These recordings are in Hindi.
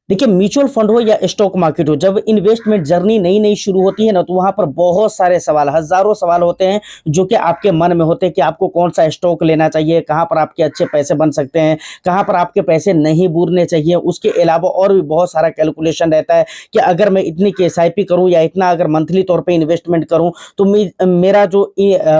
देखिए, म्यूचुअल फंड हो या स्टॉक मार्केट हो, जब इन्वेस्टमेंट जर्नी नई नई शुरू होती है ना, तो वहां पर बहुत सारे सवाल, हजारों सवाल होते हैं जो कि आपके मन में होते हैं कि आपको कौन सा स्टॉक लेना चाहिए, कहाँ पर आपके अच्छे पैसे बन सकते हैं, कहाँ पर आपके पैसे नहीं बूरने चाहिए। उसके अलावा और भी बहुत सारा कैलकुलेशन रहता है कि अगर मैं इतनी की एसआईपी करूं या इतना अगर मंथली तौर पर इन्वेस्टमेंट करूं तो मेरा जो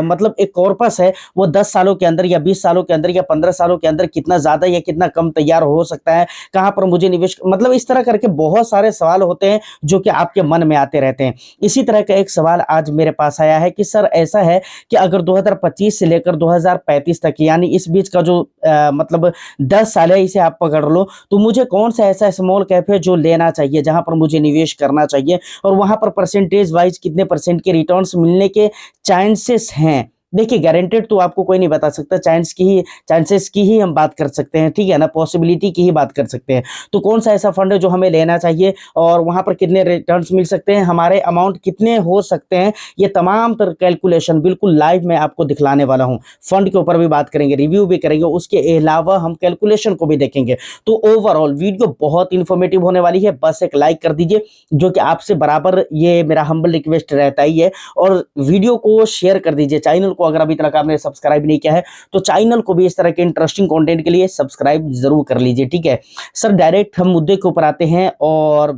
मतलब एक कॉर्पस है वो 10 सालों के अंदर या 20 सालों के अंदर या 15 सालों के अंदर कितना ज्यादा या कितना कम तैयार हो सकता है, कहाँ पर मुझे निवेश, मतलब इस तरह करके बहुत सारे सवाल होते हैं जो कि आपके मन में आते रहते हैं। इसी तरह का एक सवाल आज मेरे पास आया है कि सर ऐसा है कि अगर 2025 से लेकर 2035 तक, यानी इस बीच का जो मतलब 10 साल है, इसे आप पकड़ लो, तो मुझे कौन सा ऐसा स्मॉल कैप है जो लेना चाहिए, जहां पर मुझे निवेश करना चाहिए, और वहां पर परसेंटेज वाइज कितने परसेंट के रिटर्न्स मिलने के चांसेस हैं। देखिए, गारंटेड तो आपको कोई नहीं बता सकता, चांसेस की ही हम बात कर सकते हैं, ठीक है ना, पॉसिबिलिटी की ही बात कर सकते हैं। तो कौन सा ऐसा फंड है जो हमें लेना चाहिए और वहां पर कितने रिटर्न्स मिल सकते हैं, हमारे अमाउंट कितने हो सकते हैं, ये तमाम तर कैलकुलेशन बिल्कुल लाइव मैं आपको दिखलाने वाला हूं। फंड के ऊपर भी बात करेंगे, रिव्यू भी करेंगे, उसके अलावा हम कैलकुलेशन को भी देखेंगे। तो ओवरऑल वीडियो बहुत इंफॉर्मेटिव होने वाली है, बस एक लाइक कर दीजिए, जो कि आपसे बराबर ये मेरा हम्बल रिक्वेस्ट रहता ही है, और वीडियो को शेयर कर दीजिए। चैनल को अगर अभी तक आपने सब्सक्राइब नहीं किया है तो चैनल को भी इस तरह के इंटरेस्टिंग कंटेंट के लिए सब्सक्राइब जरूर कर लीजिए, ठीक है। सर डायरेक्ट हम मुद्दे के ऊपर आते हैं और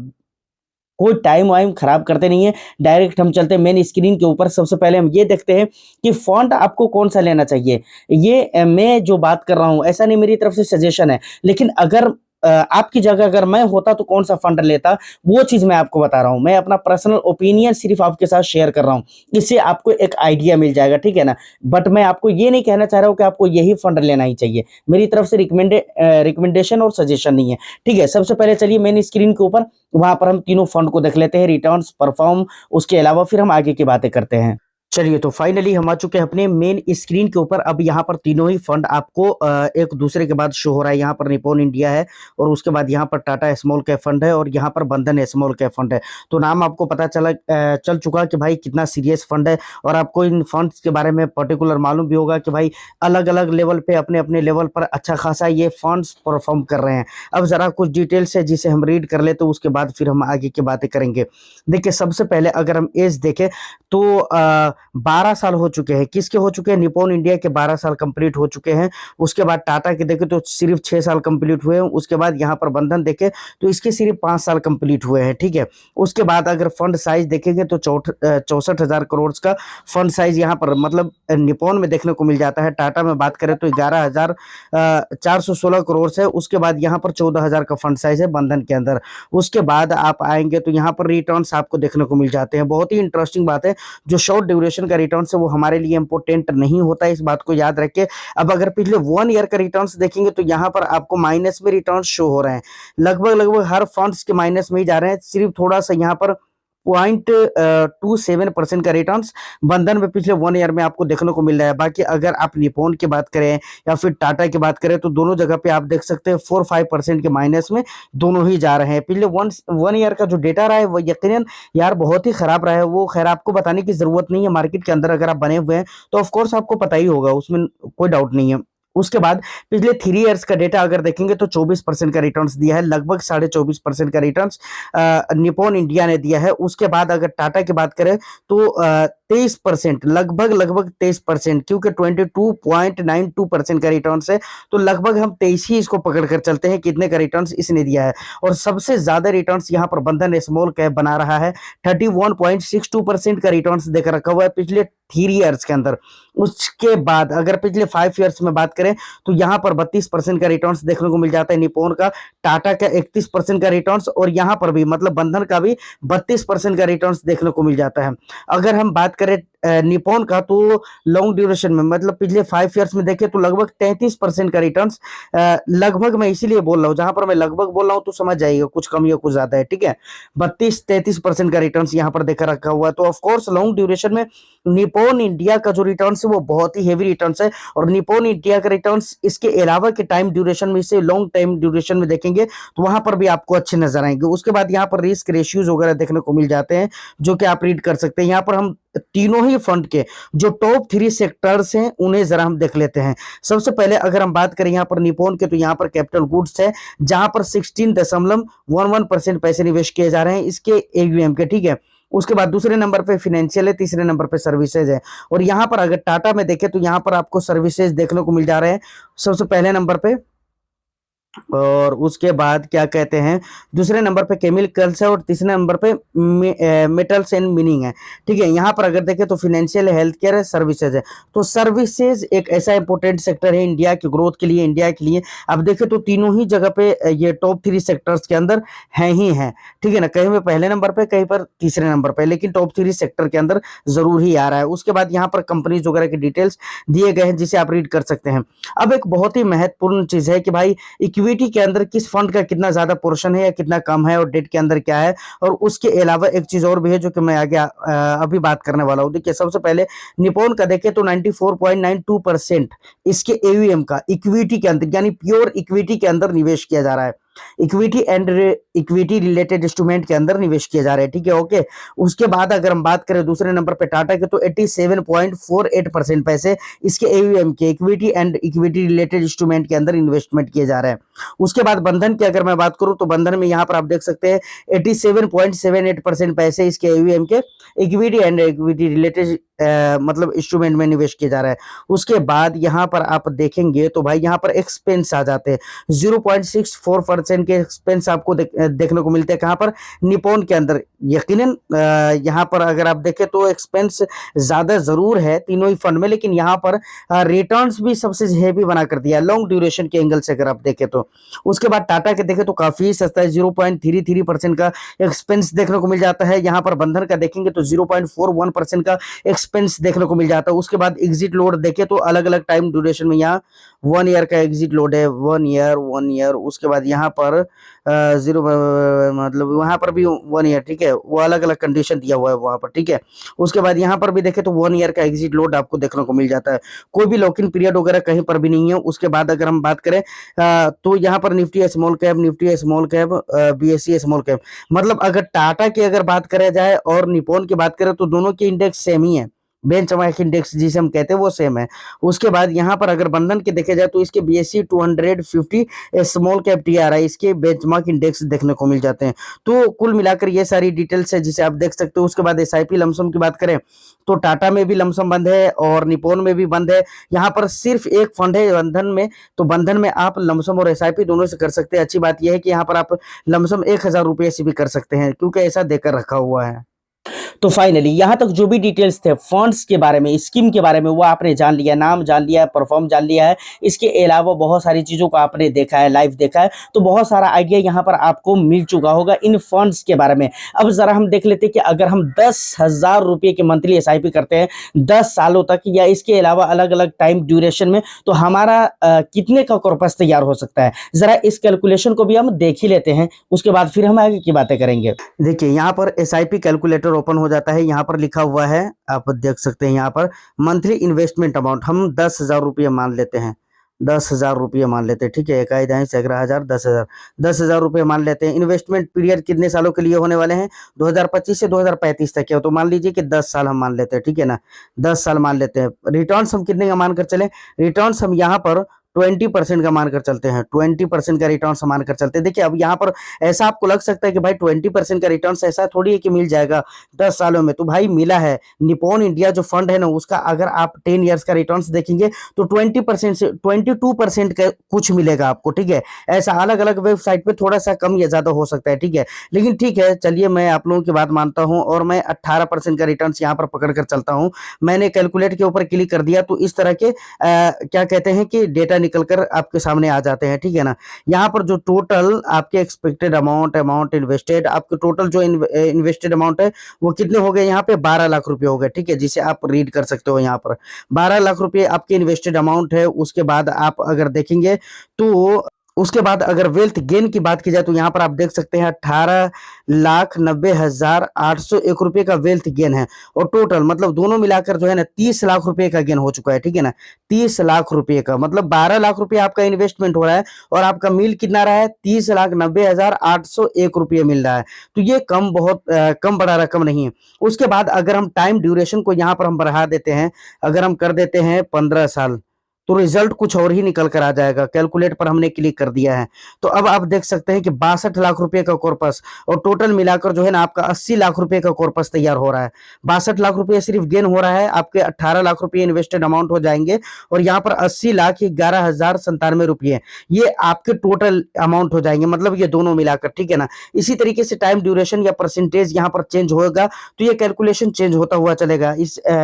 कोई टाइम वाइम खराब करते नहीं है, डायरेक्ट हम चलते हैं मेन स्क्रीन के ऊपर। सबसे पहले हम ये देखते हैं कि फॉन्ट आपको कौन सा लेना चाहिए। ये मैं जो बात कर रहा हूं ऐसा नहीं, मेरी तरफ से सजेशन है, लेकिन अगर आपकी जगह अगर मैं होता तो कौन सा फंड लेता, वो चीज मैं आपको बता रहा हूं। मैं अपना पर्सनल ओपिनियन सिर्फ आपके साथ शेयर कर रहा हूं, इससे आपको एक आइडिया मिल जाएगा, ठीक है ना। बट मैं आपको ये नहीं कहना चाह रहा हूं कि आपको यही फंड लेना ही चाहिए, मेरी तरफ से रिकमेंडेशन और सजेशन नहीं है, ठीक है। सबसे पहले चलिए मेन स्क्रीन के ऊपर, वहां पर हम तीनों फंड को देख लेते हैं, रिटर्न्स, परफॉर्म, उसके अलावा फिर हम आगे की बातें करते हैं। चलिए, तो फाइनली हम आ चुके हैं अपने मेन स्क्रीन के ऊपर। अब यहाँ पर तीनों ही फंड आपको एक दूसरे के बाद शो हो रहा है। यहाँ पर निप्पॉन इंडिया है, और उसके बाद यहाँ पर टाटा स्मॉल कैप फंड है, और यहाँ पर बंधन स्मॉल कैप फंड है। तो नाम आपको पता चल चुका कि भाई कितना सीरियस फंड है, और आपको इन फंड्स के बारे में पर्टिकुलर मालूम भी होगा कि भाई अलग अलग लेवल पे, अपने अपने लेवल पर अच्छा खासा ये फंड्स परफॉर्म कर रहे हैं। अब जरा कुछ डिटेल्स है जिसे हम रीड कर ले, तो उसके बाद फिर हम आगे की बातें करेंगे। देखिए, सबसे पहले अगर हम एज देखें तो 12 साल हो चुके हैं। किसके हो चुके हैं? निप्पॉन इंडिया के 12 साल कंप्लीट हो चुके हैं। उसके बाद टाटा के देखें तो सिर्फ 6 साल कंप्लीट हुए हैं। उसके बाद यहाँ पर बंधन देखें तो इसके सिर्फ 5 साल कंप्लीट हुए हैं, ठीक है। उसके बाद अगर फंड साइज देखेंगे तो 64,000 करोड़ का फंड साइज यहाँ पर मतलब निप्पॉन में देखने को मिल जाता है। टाटा में बात करें तो 11,416 करोड़ है। उसके बाद यहाँ पर 14,000 का फंड साइज है बंधन के अंदर। उसके बाद आप आएंगे तो यहाँ पर रिटर्न्स आपको देखने को मिल जाते हैं। बहुत ही इंटरेस्टिंग बात है, जो शॉर्ट ड्यूरेशन का रिटर्न है वो हमारे लिए इंपॉर्टेंट नहीं होता है, इस बात को याद रखिए। अब अगर पिछले 1 ईयर का रिटर्न्स देखेंगे तो यहाँ पर आपको माइनस में रिटर्न शो हो रहे हैं। लगभग लगभग हर फंड्स के माइनस में ही जा रहे हैं। सिर्फ थोड़ा सा यहाँ पर 0.27% का रिटर्न्स बंधन में पिछले 1 ईयर में आपको देखने को मिल रहा है। बाकी अगर आप निप्पॉन की बात करें या फिर टाटा की बात करें तो दोनों जगह पे आप देख सकते हैं 4-5% के माइनस में दोनों ही जा रहे हैं। पिछले 1 ईयर का जो डेटा रहा है वो यकीनन यार बहुत ही खराब रहा है। वो खैर आपको बताने की जरूरत नहीं है, मार्केट के अंदर अगर आप बने हुए हैं तो ऑफकोर्स आपको पता ही होगा, उसमें कोई डाउट नहीं है। उसके बाद पिछले 3 ईयर्स का डेटा अगर देखेंगे तो 24% का रिटर्न्स दिया है, लगभग 24.5% का रिटर्न्स निप्पॉन इंडिया ने दिया है। उसके बाद अगर टाटा की बात करें तो 23%, लगभग लगभग 23%, क्योंकि 22.92% का रिटर्न्स है, तो लगभग हम 23 ही इसको पकड़ कर चलते हैं कितने का रिटर्न्स इसने दिया है। और सबसे ज्यादा रिटर्न्स यहाँ पर बंधन स्मॉल कैप बना रहा है, 31.62% का रिटर्न्स देकर रखा हुआ है पिछले 3 ईयर्स के अंदर। उसके बाद अगर पिछले 5 ईयर्स में बात करें तो यहाँ पर 32% का रिटर्न्स देखने को मिल जाता है निप्पॉन का, टाटा का 31% का रिटर्न्स, और यहाँ पर भी मतलब बंधन का भी 32% का रिटर्न्स देखने को मिल जाता है। अगर हम बात करें निप्पॉन का तो लॉन्ग ड्यूरेशन में मतलब पिछले 5 ईयर्स में देखें तो लगभग 33% का रिटर्न्स, लगभग मैं इसीलिए बोल रहा हूँ, जहां पर मैं लगभग बोल रहा हूँ तो समझ जाइएगा कुछ कम या कुछ ज्यादा है, ठीक है। 32-33% का रिटर्न्स यहाँ पर देखकर रखा हुआ है। तो ऑफकोर्स लॉन्ग ड्यूरेशन में निप्पॉन इंडिया का जो रिटर्न्स है वो बहुत ही हेवी रिटर्न्स है, और निप्पॉन इंडिया का रिटर्न्स इसके अलावा के टाइम ड्यूरेशन में, इसे लॉन्ग टाइम ड्यूरेशन में देखेंगे तो वहां पर भी आपको अच्छे नजर आएंगे। उसके बाद यहाँ पर रिस्क रेशियोज वगैरह देखने को मिल जाते हैं जो कि आप रीड कर सकते हैं। यहाँ पर हम तीनों ही ही फंड के जो टॉप 3 सेक्टर्स हैं उन्हें जरा हम देख लेते हैं। सबसे पहले अगर हम बात करें यहाँ पर निप्पॉन के, तो यहाँ पर कैपिटल गुड्स है जहां पर 16.11% पैसे निवेश किए जा रहे हैं इसके एयूएम के, ठीक है। उसके बाद दूसरे नंबर पे फिनेंशियल है, तीसरे नंबर पे सर्विसेज है। और यहाँ पर अगर टाटा में देखें तो यहाँ पर आपको सर्विसेज देखने को मिल जा रहे हैं सबसे पहले नंबर पे, और उसके बाद क्या कहते हैं दूसरे नंबर पे केमिकल्स है, और तीसरे नंबर पे मेटल्स एंड मिनिंग है, ठीक है। यहाँ पर अगर देखें तो फिनेंशियल है, हेल्थ केयर है, सर्विसेज है। तो सर्विसेज एक ऐसा इंपॉर्टेंट सेक्टर है इंडिया की ग्रोथ के लिए, इंडिया के लिए। अब देखें तो तीनों ही जगह पे ये टॉप 3 सेक्टर्स के अंदर हैं ही हैं, ठीक है ना। कहीं पर पहले नंबर पे, कहीं पर तीसरे नंबर पे, लेकिन टॉप 3 सेक्टर के अंदर जरूर ही आ रहा है। उसके बाद यहाँ पर कंपनीज वगैरह की डिटेल्स दिए गए हैं जिसे आप रीड कर सकते हैं। अब एक बहुत ही महत्वपूर्ण चीज है कि भाई इक्विटी के अंदर किस फंड का कितना ज्यादा पोर्शन है या कितना कम है, और डेट के अंदर क्या है। और उसके अलावा एक चीज और भी है जो कि मैं आगे अभी बात करने वाला हूं। देखिए सबसे पहले निप्पॉन का देखें तो 94.92% इसके एयूएम का इक्विटी के अंदर यानी प्योर इक्विटी के अंदर निवेश किया जा रहा है, equity and equity related instrument के अंदर निवेश किए जा रहे हैं, ठीक है, ओके। उसके बाद अगर हम बात करें दूसरे नंबर पे टाटा के, तो 87.48% पैसे इसके एयूएम के equity and equity related instrument के अंदर इन्वेस्टमेंट किए जा रहे हैं। उसके बाद बंधन की अगर मैं बात करूं तो बंधन में यहाँ पर आप देख सकते हैं 87.78% पैसे इसके एयूएम के इक्विटी एंड इक्विटी रिलेटेड मतलब इंस्ट्रूमेंट में निवेश किया जा रहा है। उसके बाद यहाँ पर आप देखेंगे तो भाई यहाँ पर एक्सपेंस आ जाते हैं, 0.64% के एक्सपेंस आपको देखने को मिलते हैं कहाँ पर, निप्पॉन के अंदर। यकीनन यहाँ पर अगर आप देखें तो एक्सपेंस ज्यादा जरूर है तीनों ही फंड में, लेकिन यहाँ पर रिटर्न्स भी सबसे हेवी बना कर दिया लॉन्ग ड्यूरेशन के एंगल से अगर आप देखें तो। उसके बाद टाटा के देखें तो काफी सस्ता है, 0.33% का एक्सपेंस देखने को मिल जाता है। यहाँ पर बंधन का देखेंगे तो 0.41% का एक्सपेंस देखने को मिल जाता है। उसके बाद एग्जिट लोड देखें तो अलग अलग टाइम ड्यूरेशन में यहाँ 1 ईयर का एग्जिट लोड है, 1 ईयर। उसके बाद यहाँ पर जीरो मतलब वहां पर भी 1 ईयर, ठीक है, वो अलग अलग कंडीशन दिया हुआ है वहां पर, ठीक है। उसके बाद यहाँ पर भी देखें तो 1 ईयर का एग्जिट लोड आपको देखने को मिल जाता है, कोई भी लॉक इन पीरियड वगैरह कहीं पर भी नहीं है। उसके बाद अगर हम बात करें तो यहाँ पर Nifty small cap, Nifty small cap, BSE small cap, मतलब अगर टाटा की अगर बात करें जाए और निप्पॉन की बात करें तो दोनों के इंडेक्स सेम ही है, बेंचमार्क इंडेक्स जिसे हम कहते हैं वो सेम है। उसके बाद यहाँ पर अगर बंधन के देखे जाए तो इसके बीएसई 250 स्मॉल कैप टीआरआई इसके बेंचमार्क इंडेक्स देखने को मिल जाते हैं। तो कुल मिलाकर ये सारी डिटेल्स है जिसे आप देख सकते हो। उसके बाद एसआईपी लमसम की बात करें तो टाटा में भी लमसम बंद है और निप्पॉन में भी बंद है। यहाँ पर सिर्फ एक फंड है बंधन में, तो बंधन में आप लमसम और एसआईपी दोनों से कर सकते हैं। अच्छी बात यह है कि यहाँ पर आप लमसम 1000 रुपये से भी कर सकते हैं क्योंकि ऐसा देकर रखा हुआ है। तो फाइनली यहाँ तक जो भी डिटेल्स थे फंड्स के बारे में, स्कीम के बारे में, वो आपने जान लिया, नाम जान लिया है, परफॉर्म जान लिया है। इसके अलावा बहुत सारी चीज़ों को आपने देखा है, लाइव देखा है, तो बहुत सारा आइडिया यहाँ पर आपको मिल चुका होगा इन फंड्स के बारे में। अब ज़रा हम देख लेते हैं कि अगर हम 10,000 रुपये की मंथली एसआईपी करते हैं 10 सालों तक या इसके अलावा अलग अलग टाइम ड्यूरेशन में, तो हमारा कितने का कॉर्पस तैयार हो सकता है। ज़रा इस कैलकुलेशन को भी हम देख ही लेते हैं, उसके बाद फिर हम आगे की बातें करेंगे। देखिए यहाँ पर एसआईपी कैलकुलेटर ओपन हो जाता है, यहाँ पर लिखा हुआ है, आप देख सकते हैं यहाँ पर मंथली इन्वेस्टमेंट अमाउंट हम 10,000 रुपये मान लेते हैं, 10,000 रुपये मान लेते हैं, ठीक है, 1 दाएं 11,000 10,000, 10,000 रुपये मान लेते हैं। इन्वेस्टमेंट पीरियड कितने सालों के लिए होने वाले हैं, 2025 से 2035 तक है, तो मान लीजिए कि 10 साल हम मान लेते हैं, ठीक है ना, 10 साल मान लेते हैं। रिटर्न्स हम कितने का मानकर चले, रिटर्न्स हम यहाँ पर 20% का मानकर चलते हैं, 20% का रिटर्न मानकर चलते हैं। देखिए अब यहाँ पर ऐसा आपको लग सकता है कि भाई 20% का रिटर्न ऐसा थोड़ी है कि मिल जाएगा 10 सालों में, तो भाई मिला है। निप्पॉन इंडिया जो फंड है ना उसका अगर आप 10 ईयर्स का रिटर्न देखेंगे तो 20% से 22% का कुछ मिलेगा आपको, ठीक है। ऐसा अलग अलग वेबसाइट पे थोड़ा सा कम या ज्यादा हो सकता है, ठीक है, लेकिन ठीक है, चलिए मैं आप लोगों की बात मानता हूँ और मैं 18% का रिटर्न यहाँ पर पकड़ कर चलता हूँ। मैंने कैलकुलेट के ऊपर क्लिक कर दिया तो इस तरह के क्या कहते हैं कि डेटा निकलकर आपके सामने आ जाते हैं, ठीक है ना। यहाँ पर जो टोटल आपके एक्सपेक्टेड अमाउंट इन्वेस्टेड, आपके टोटल जो इन्वेस्टेड अमाउंट है वो कितने हो गए, यहाँ पे 12 लाख रुपए हो गए, ठीक है, जिसे आप रीड कर सकते हो। यहाँ पर 12 लाख रुपए आपके इन्वेस्टेड अमाउंट है। उसके बाद आप अगर देखेंगे तो उसके बाद अगर वेल्थ गेन की बात की जाए तो यहाँ पर आप देख सकते हैं 18,90,801 रुपये का वेल्थ गेन है। और टोटल मतलब दोनों मिलाकर जो है ना 30 लाख रुपए का गेन हो चुका है, ठीक है ना। 30 लाख रुपए का मतलब 12 लाख रुपए आपका इन्वेस्टमेंट हो रहा है और आपका मिल कितना रहा है, 30,90,801 रुपये मिल रहा है। तो ये बहुत कम बड़ा रकम नहीं है। उसके बाद अगर हम टाइम ड्यूरेशन को यहाँ पर हम बढ़ा देते हैं, अगर हम कर देते हैं 15 साल, तो रिजल्ट कुछ और ही निकल कर आ जाएगा। कैलकुलेट पर हमने क्लिक कर दिया है तो अब आप देख सकते हैं कि 62 लाख रुपए का कॉर्पस और टोटल मिलाकर जो है ना आपका 80 लाख रुपए का कॉर्पस तैयार हो रहा है। 62 लाख रुपए सिर्फ गेन हो रहा है, आपके 18 लाख रुपए इन्वेस्टेड अमाउंट हो जाएंगे और यहाँ पर 80,11,97 रुपये ये आपके टोटल अमाउंट हो जाएंगे, मतलब ये दोनों मिलाकर, ठीक है ना। इसी तरीके से टाइम ड्यूरेशन या परसेंटेज यहाँ पर चेंज होगा तो ये कैलकुलेशन चेंज होता हुआ चलेगा,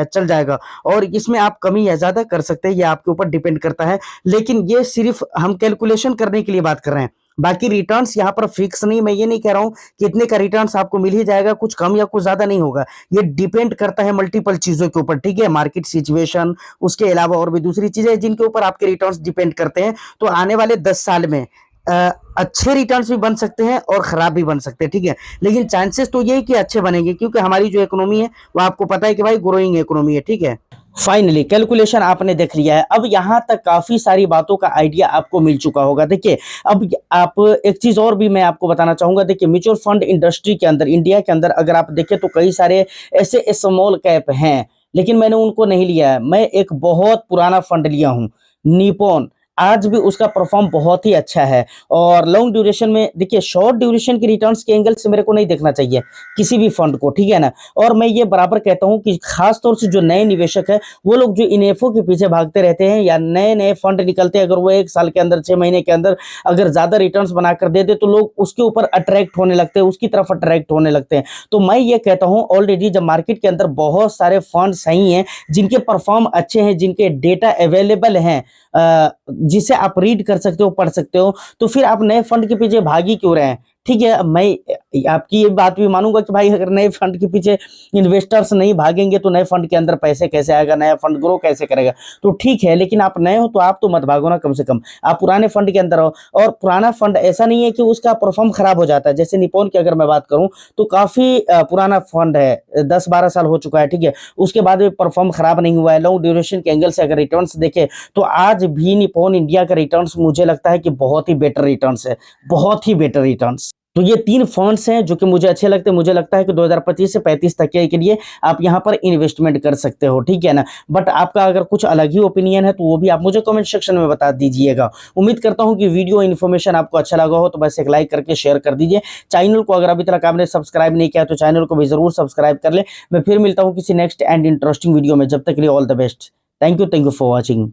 चल जाएगा और इसमें आप कमी या ज्यादा कर सकते हैं, ये आपके ऊपर डिपेंड करता है। लेकिन ये सिर्फ हम कैलकुलेशन करने के लिए बात कर रहे हैं, बाकी रिटर्न्स यहाँ पर फिक्स नहीं। मैं ये नहीं कह रहा हूं कि इतने का रिटर्न्स आपको मिल ही जाएगा, कुछ कम या कुछ ज्यादा नहीं होगा। ये डिपेंड करता है मल्टीपल चीजों के ऊपर, ठीक है, मार्केट सिचुएशन, उसके अलावा और भी दूसरी चीजें जिनके ऊपर आपके रिटर्न्स डिपेंड करते हैं। तो आने वाले 10 साल में अच्छे रिटर्न्स भी बन सकते हैं और खराब भी बन सकते हैं, ठीक है। लेकिन चांसेस तो ये है कि अच्छे बनेंगे क्योंकि हमारी जो इकोनॉमी है वो आपको पता है कि भाई ग्रोइंग इकोनॉमी है, ठीक है। फाइनली कैलकुलेशन आपने देख लिया है, अब यहाँ तक काफी सारी बातों का आइडिया आपको मिल चुका होगा। देखिए अब आप एक चीज और भी मैं आपको बताना चाहूंगा। देखिए म्यूचुअल फंड इंडस्ट्री के अंदर, इंडिया के अंदर अगर आप देखें तो कई सारे ऐसे स्मॉल कैप हैं, लेकिन मैंने उनको नहीं लिया है। मैं एक बहुत पुराना फंड लिया हूँ, निपॉन। आज भी उसका परफॉर्म बहुत ही अच्छा है और लॉन्ग ड्यूरेशन में देखिए, शॉर्ट ड्यूरेशन की रिटर्न्स के एंगल से मेरे को नहीं देखना चाहिए किसी भी फंड को, ठीक है ना। और मैं ये बराबर कहता हूं कि खास तौर से जो नए निवेशक है वो लोग जो इनएफओ के पीछे भागते रहते हैं या नए नए फंड निकलते हैं, अगर वो 1 साल के अंदर 6 महीने के अंदर अगर ज्यादा रिटर्न्स बनाकर दे दे तो लोग उसके ऊपर अट्रैक्ट होने लगते हैं, उसकी तरफ अट्रैक्ट होने लगते हैं। तो मैं ये कहता हूं ऑलरेडी जब मार्केट के अंदर बहुत सारे फंड सही हैं, जिनके परफॉर्म अच्छे हैं, जिनके डेटा अवेलेबल हैं, जिसे आप रीड कर सकते हो, पढ़ सकते हो, तो फिर आप नए फंड के पीछे भागी क्यों रहे हैं, ठीक है। मैं आपकी ये बात भी मानूंगा कि भाई अगर नए फंड के पीछे इन्वेस्टर्स नहीं भागेंगे तो नए फंड के अंदर पैसे कैसे आएगा, नया फंड ग्रो कैसे करेगा। तो ठीक है, लेकिन आप नए हो तो आप तो मत भागो ना, कम से कम आप पुराने फंड के अंदर हो। और पुराना फंड ऐसा नहीं है कि उसका परफॉर्म खराब हो जाता है। जैसे निपॉन की अगर मैं बात करूं तो काफी पुराना फंड है, 10-12 साल हो चुका है, ठीक है। उसके बाद भी परफॉर्म खराब नहीं हुआ है। लॉन्ग ड्यूरेशन के एंगल से अगर रिटर्न्स देखे तो आज भी निपॉन इंडिया का रिटर्न्स मुझे लगता है कि बहुत ही बेटर रिटर्न्स है, बहुत ही बेटर रिटर्न्स। तो ये 3 फंड्स हैं जो कि मुझे अच्छे लगते हैं। मुझे लगता है कि 2025 से 35 तक के लिए आप यहाँ पर इन्वेस्टमेंट कर सकते हो, ठीक है ना। बट आपका अगर कुछ अलग ही ओपिनियन है तो वो भी आप मुझे कमेंट सेक्शन में बता दीजिएगा। उम्मीद करता हूँ कि वीडियो इन्फॉर्मेशन आपको अच्छा लगा हो तो बस एक लाइक करके शेयर कर दीजिए। चैनल को अगर अभी तक आपने सब्सक्राइब नहीं किया तो चैनल को भी जरूर सब्सक्राइब कर ले। मैं फिर मिलता हूँ किसी नेक्स्ट एंड इंटरेस्टिंग वीडियो में, जब तक के लिए all the best. Thank you for watching.